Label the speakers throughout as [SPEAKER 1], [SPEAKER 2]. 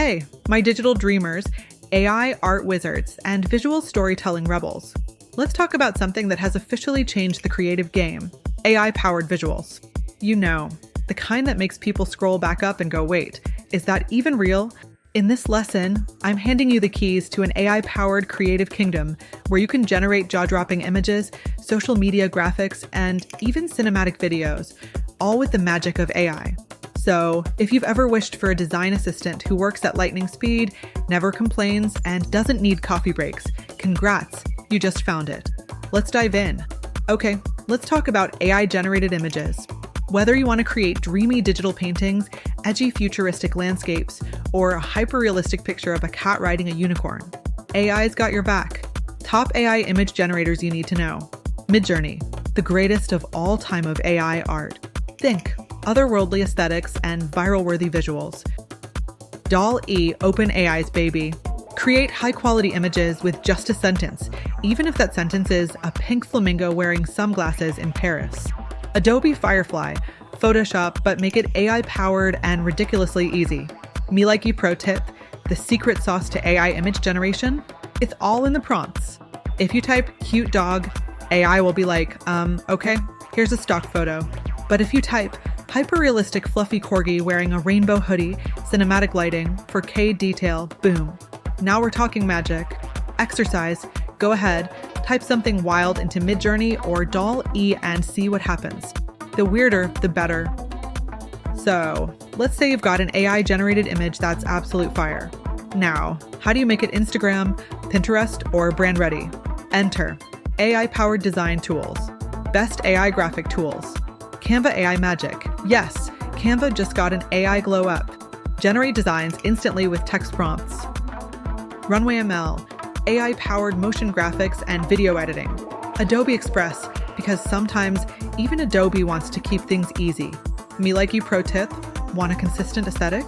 [SPEAKER 1] Hey, my digital dreamers, AI art wizards, and visual storytelling rebels. Let's talk about something that has officially changed the creative game: AI-powered visuals. You know, the kind that makes people scroll back up and go, wait, is that even real? In this lesson, I'm handing you the keys to an AI-powered creative kingdom where you can generate jaw-dropping images, social media graphics, and even cinematic videos, all with the magic of AI. So, if you've ever wished for a design assistant who works at lightning speed, never complains, and doesn't need coffee breaks, congrats, you just found it. Let's dive in. Okay, let's talk about AI-generated images. Whether you want to create dreamy digital paintings, edgy futuristic landscapes, or a hyper-realistic picture of a cat riding a unicorn, AI's got your back. Top AI image generators you need to know. MidJourney, the greatest of all time of AI art. Think otherworldly aesthetics and viral-worthy visuals. DALL OpenAI's baby. Create high-quality images with just a sentence, even if that sentence is a pink flamingo wearing sunglasses in Paris. Adobe Firefly, Photoshop, but make it AI-powered and ridiculously easy. Me Like You pro tip, the secret sauce to AI image generation? It's all in the prompts. If you type cute dog, AI will be like, okay, here's a stock photo. But if you type hyper-realistic fluffy corgi wearing a rainbow hoodie, cinematic lighting, 4K detail, boom. Now we're talking magic. Exercise, go ahead, type something wild into MidJourney or DALL and see what happens. The weirder, the better. So, let's say you've got an AI-generated image that's absolute fire. Now, how do you make it Instagram, Pinterest, or brand ready? Enter AI-powered design tools. Best AI graphic tools. Canva AI magic. Yes, Canva just got an AI glow up. Generate designs instantly with text prompts. RunwayML, AI-powered motion graphics and video editing. Adobe Express, because sometimes even Adobe wants to keep things easy. Me Like You pro tip, want a consistent aesthetic?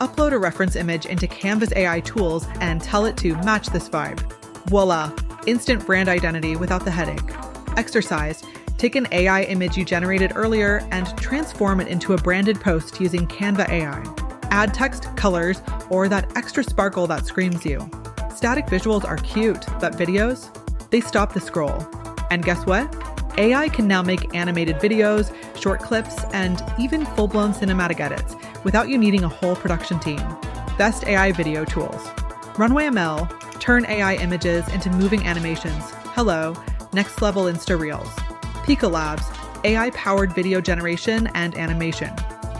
[SPEAKER 1] Upload a reference image into Canva's AI tools and tell it to match this vibe. Voila, instant brand identity without the headache. Exercise, take an AI image you generated earlier and transform it into a branded post using Canva AI. Add text, colors, or that extra sparkle that screams you. Static visuals are cute, but videos? They stop the scroll. And guess what? AI can now make animated videos, short clips, and even full-blown cinematic edits without you needing a whole production team. Best AI video tools. RunwayML, turn AI images into moving animations. Hello, next level Insta Reels. Pika Labs, AI-powered video generation and animation.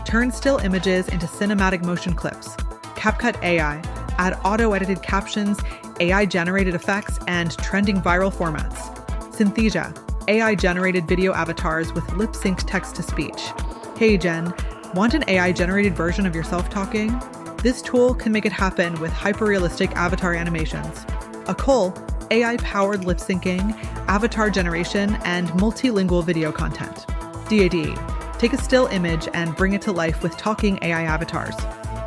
[SPEAKER 1] Turn still images into cinematic motion clips. CapCut AI, add auto-edited captions, AI-generated effects, and trending viral formats. Synthesia, AI-generated video avatars with lip-synced text-to-speech. Heygen, want an AI-generated version of yourself talking? This tool can make it happen with hyper-realistic avatar animations. Akool, AI-powered lip-syncing, avatar generation, and multilingual video content. DALL, take a still image and bring it to life with talking AI avatars.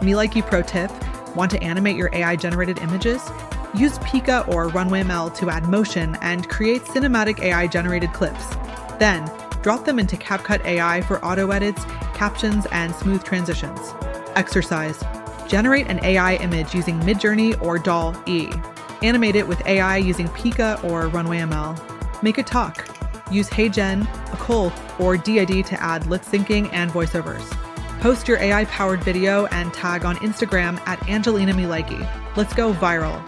[SPEAKER 1] Me Like You pro tip, want to animate your AI-generated images? Use Pika or RunwayML to add motion and create cinematic AI-generated clips. Then, drop them into CapCut AI for auto edits, captions, and smooth transitions. Exercise, generate an AI image using MidJourney or DALL. Animate it with AI using Pika or RunwayML. Make it talk. Use Heygen, Akool, or DALL to add lip syncing and voiceovers. Post your AI-powered video and tag on Instagram at Angelina Me Likey. Let's go viral.